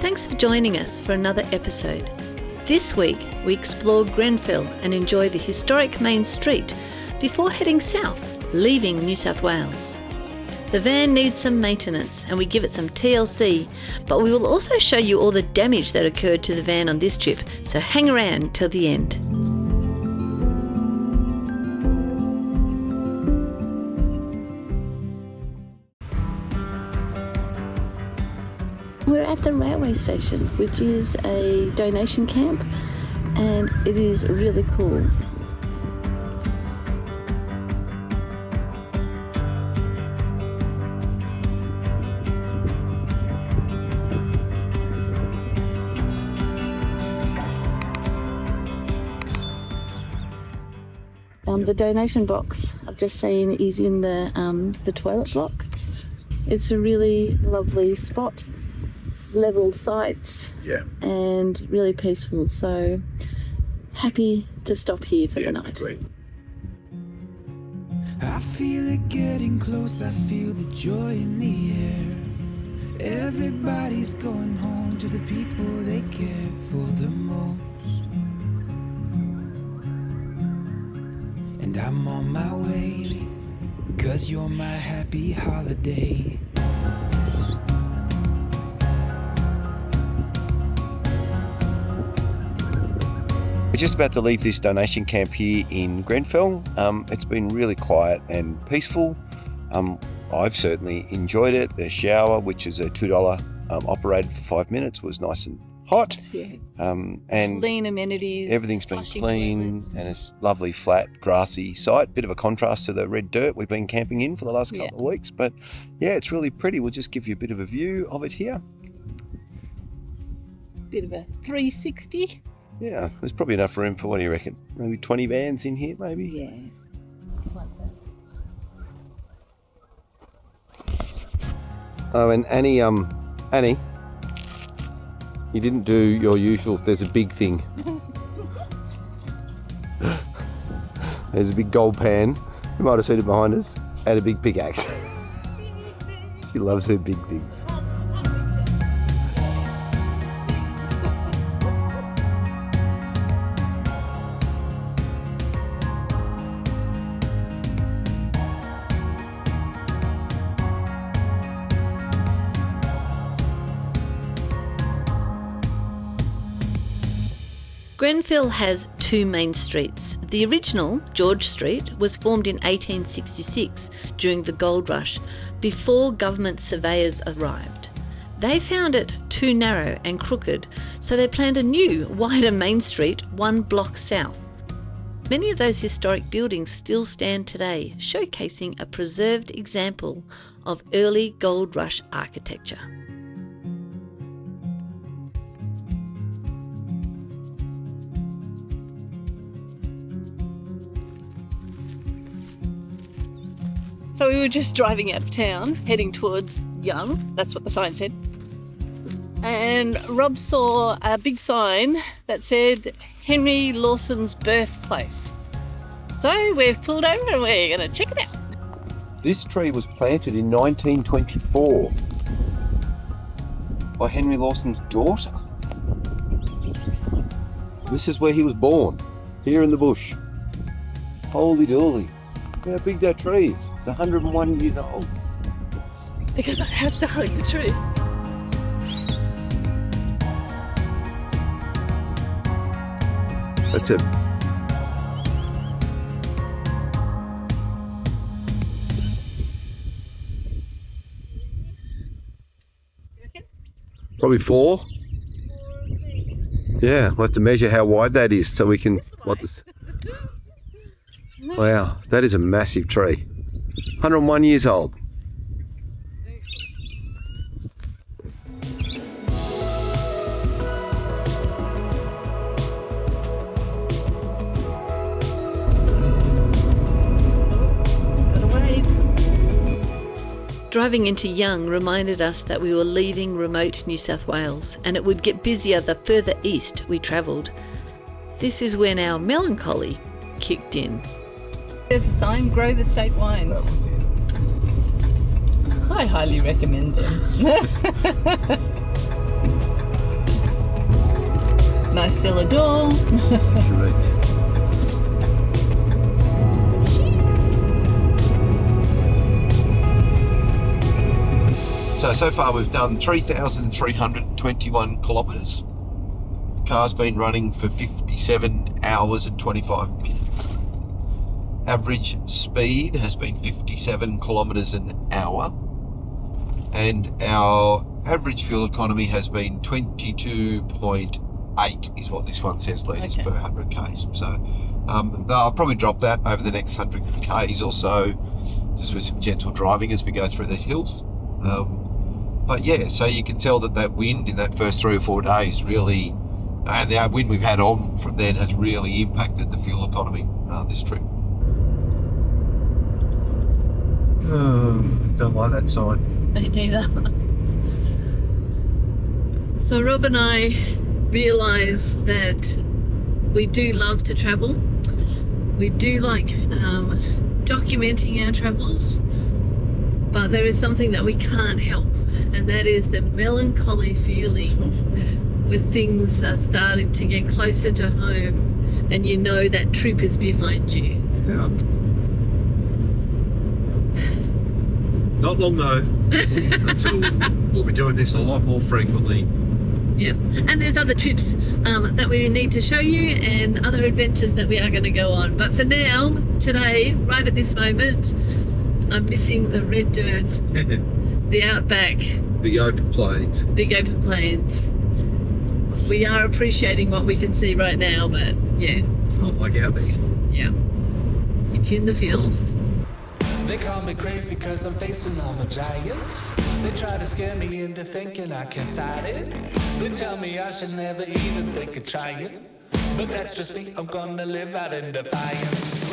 Thanks for joining us for another episode. This week we explore Grenfell and enjoy the historic main street before heading south, leaving New South Wales. The van needs some maintenance and we give it some TLC, but we will also show you all the damage that occurred to the van on this trip, so hang around till the end. We're at the railway station, which is a donation camp, and it is really cool. The donation box I've just seen is in the toilet block. It's a really lovely spot, level sites, and really peaceful. So happy to stop here for the night. Great. I feel it getting close. I feel the joy in the air. Everybody's going home to the people they care for the most. And I'm on my way, 'cause you're my happy holiday. We're just about to leave this donation camp here in Grenfell. It's been really quiet and peaceful. I've certainly enjoyed it. The shower, which is a $2 operated for 5 minutes, was nice and hot. And clean amenities. Everything's been clean and it's lovely, flat, grassy site. Bit of a contrast to the red dirt we've been camping in for the last couple of weeks. But yeah, it's really pretty. We'll just give you a bit of a view of it here. Bit of a 360. Yeah, there's probably enough room for, what do you reckon? Maybe 20 vans in here, maybe? Yeah. Like that. Oh, and Annie, you didn't do your usual, there's a big thing. There's a big gold pan. You might have seen it behind us, and a big pickaxe. She loves her big things. Grenfell has two main streets. The original, George Street, was formed in 1866 during the gold rush, before government surveyors arrived. They found it too narrow and crooked, so they planned a new, wider main street 1 block south. Many of those historic buildings still stand today, showcasing a preserved example of early gold rush architecture. So we were just driving out of town, heading towards Young, that's what the sign said. And Rob saw a big sign that said Henry Lawson's birthplace. So we've pulled over and we're going to check it out. This tree was planted in 1924 by Henry Lawson's daughter. This is where he was born, here in the bush. Holy dooly. Look how big that tree is. It's 101 years old. Because I have to hug the tree. That's it. Probably 4. Yeah, we'll have to measure how wide that is so we can... Wow, that is a massive tree. 101 years old. Driving into Young reminded us that we were leaving remote New South Wales, and it would get busier the further east we travelled. This is when our melancholy kicked in. There's a sign, Grove Estate Wines. That was it. I highly recommend them. nice cellar door. Correct. So far we've done 3,321 kilometres. Car's been running for 57 hours and 25 minutes. Average speed has been 57 kilometres an hour. And our average fuel economy has been 22.8 is what this one says litres per 100 Ks. So I'll probably drop that over the next 100 Ks or so, just with some gentle driving as we go through these hills. But yeah, so you can tell that wind in that first 3 or 4 days really, and the wind we've had on from then has really impacted the fuel economy this trip. Don't like that sign. Me neither. So Rob and I realised that we do love to travel. We do like documenting our travels, but there is something that we can't help, and that is the melancholy feeling when things are starting to get closer to home and you know that trip is behind you. Yeah. Not long though, until we'll be doing this a lot more frequently. Yeah, and there's other trips that we need to show you and other adventures that we are going to go on. But for now, today, right at this moment, I'm missing the red dirt, the outback. Big open plains. Big open plains. We are appreciating what we can see right now, but yeah. Not like out there. Yeah. It's in the fields. They call me crazy cause I'm facing all my giants. They try to scare me into thinking I can fight it. They tell me I should never even think of trying. But that's just me, I'm gonna live out in defiance.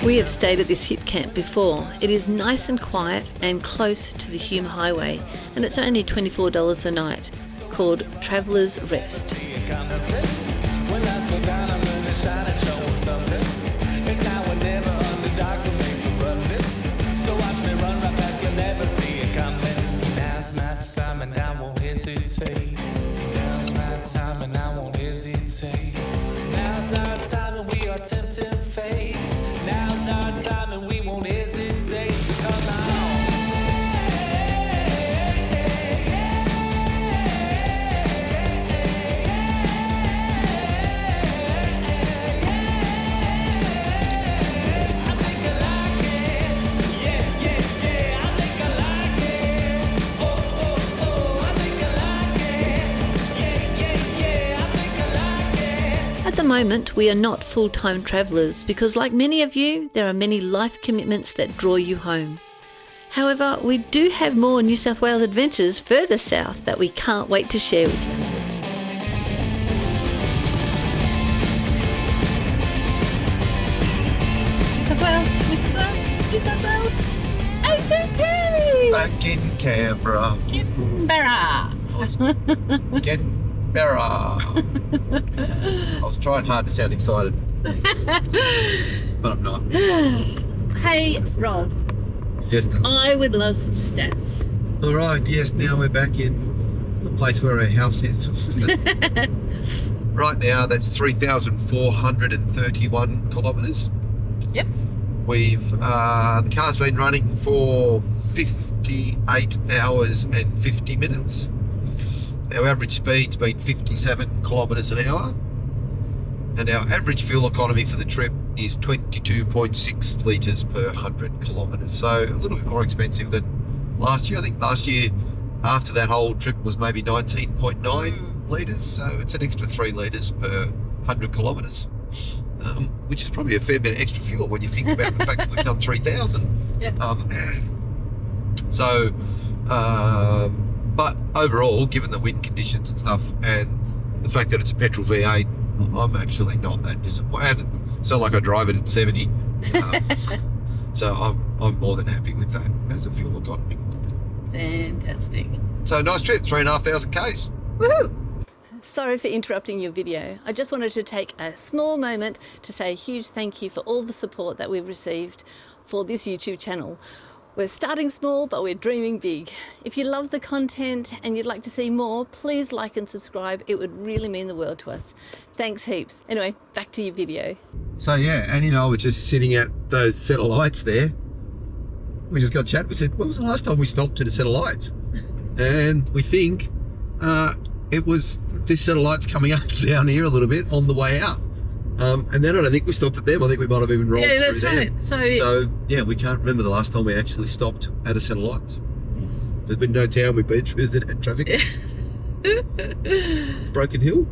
We have stayed at this hip camp before. It is nice and quiet and close to the Hume Highway, and it's only $24 a night, called Traveller's Rest. At the moment, we are not full-time travellers because, like many of you, there are many life commitments that draw you home. However, we do have more New South Wales adventures further south that we can't wait to share with you. New South Wales, New South Wales, New South Wales, ACT! Back in Canberra. Canberra. Canberra. I was trying hard to sound excited, but I'm not. Hey, Rob. Yes, darling. I would love some stats. All right, yes, now we're back in the place where our house is. Right now, that's 3,431 kilometres. Yep. The car's been running for 58 hours and 50 minutes. Our average speed's been 57 kilometres an hour. And our average fuel economy for the trip is 22.6 litres per 100 kilometres. So a little bit more expensive than last year. I think last year, after that whole trip, was maybe 19.9 litres. So it's an extra 3 litres per 100 kilometres, which is probably a fair bit of extra fuel when you think about the fact that we've done 3,000. Yep. But overall, given the wind conditions and stuff and the fact that it's a petrol V8, I'm actually not that disappointed. It's not like I drive it at 70. So I'm more than happy with that as a fuel economy. Fantastic. So nice trip, 3,500 Ks. Woohoo! Sorry for interrupting your video. I just wanted to take a small moment to say a huge thank you for all the support that we've received for this YouTube channel. We're starting small, but we're dreaming big. If you love the content and you'd like to see more, please like and subscribe. It would really mean the world to us. Thanks heaps. Anyway, back to your video. So yeah, Annie and I were just sitting at those set of lights there. We just got chat. We said, when was the last time we stopped at a set of lights? And we think it was this set of lights coming up down here a little bit on the way out. And then I don't think we stopped at them. I think we might have even rolled through that's there. right. So yeah, we can't remember the last time we actually stopped at a set of lights. There's been no town we've been through that had traffic lights. Broken Hill?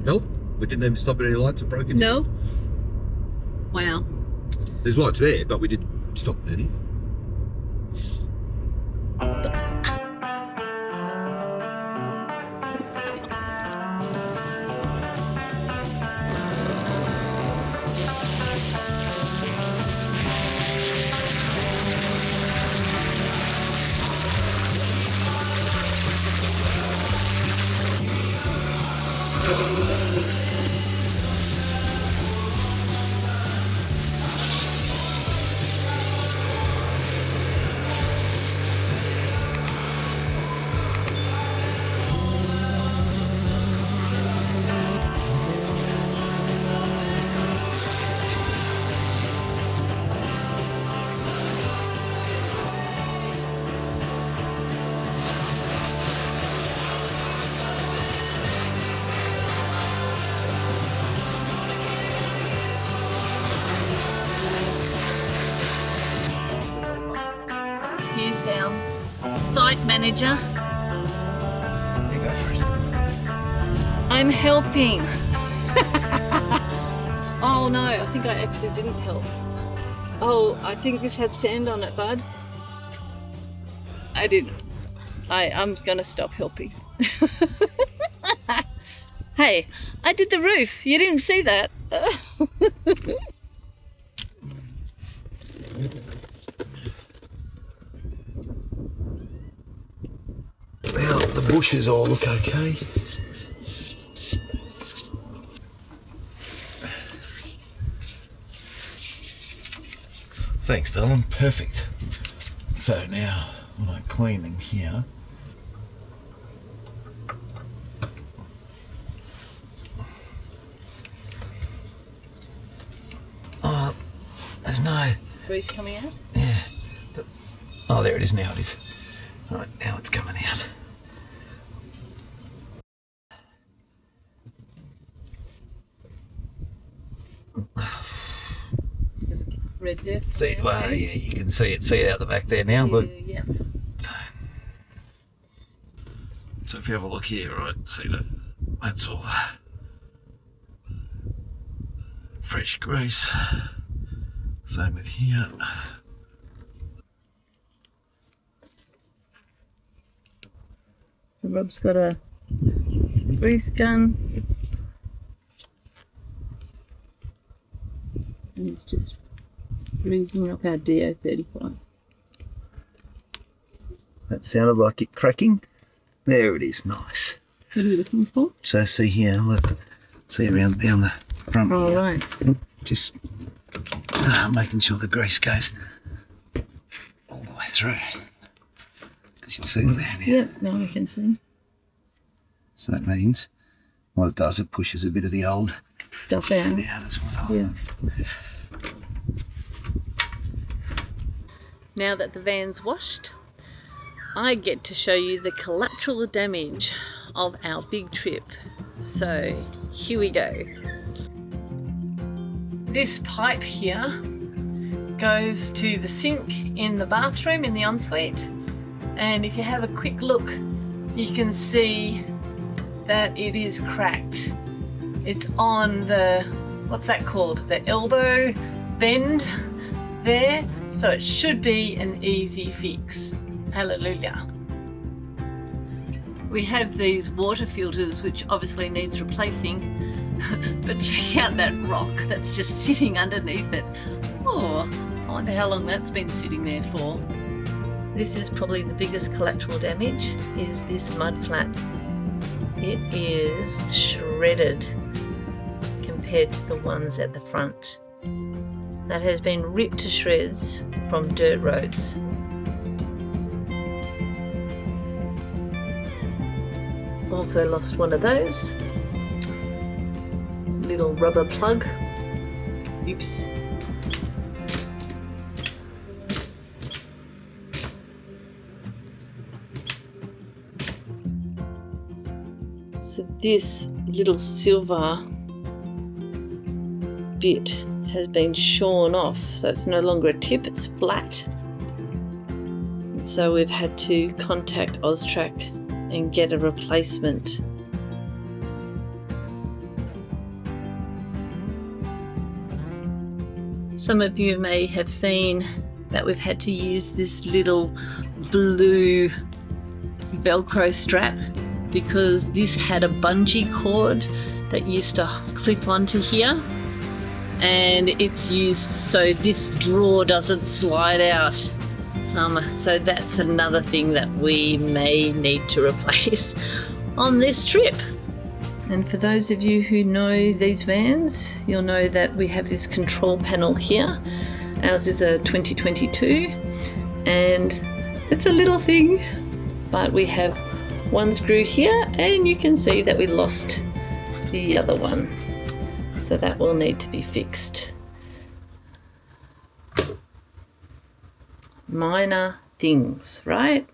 Nope. We didn't even stop at any lights at Broken Hill. No. Wow. There's lights there, but we didn't stop at any. Here's our site manager. You go for it. I'm helping. Oh no, I think I actually didn't help. Oh, I think this had sand on it, bud. I didn't. I'm gonna stop helping. Hey, I did the roof. You didn't see that. Now, the bushes all look okay. Thanks, darling. Perfect. So now, when I clean them here, there's no... Grease coming out? Yeah. Oh, there it is now. It is. All right, now it's coming out. Red dirt. See it? Well, yeah, you can see it. See it out the back there now. Look. Yeah. So if you have a look here, right, see that? That's all fresh grease. Same with here. So Rob's got a grease gun. And it's just greasing up our DO35. That sounded like it cracking. There it is, nice. What are you looking for? So see here, look, see around down the front. Oh, here. right. Just making sure the grease goes all the way through. Because you'll see it there now. Yep, now we can see. So that means what it does, it pushes a bit of the old Stuff out. out as well. Yeah. Now that the van's washed, I get to show you the collateral damage of our big trip. So here we go. This pipe here goes to the sink in the bathroom in the ensuite, and if you have a quick look you can see that it is cracked. It's on the, what's that called, the elbow bend there, so it should be an easy fix. Hallelujah. We have these water filters which obviously needs replacing, but check out that rock that's just sitting underneath it. Oh, I wonder how long that's been sitting there for. This is probably the biggest collateral damage, is this mud flat. It is shredded compared to the ones at the front. That has been ripped to shreds from dirt roads. Also lost one of those. Little rubber plug. Oops. So this little silver bit has been shorn off, so it's no longer a tip, it's flat. And so we've had to contact Austrac and get a replacement. Some of you may have seen that we've had to use this little blue Velcro strap because this had a bungee cord that used to clip onto here, and it's used so this drawer doesn't slide out. So that's another thing that we may need to replace on this trip. And for those of you who know these vans, you'll know that we have this control panel here. Ours is a 2022 and it's a little thing, but we have one screw here and you can see that we lost the other one. So that will need to be fixed. Minor things, right?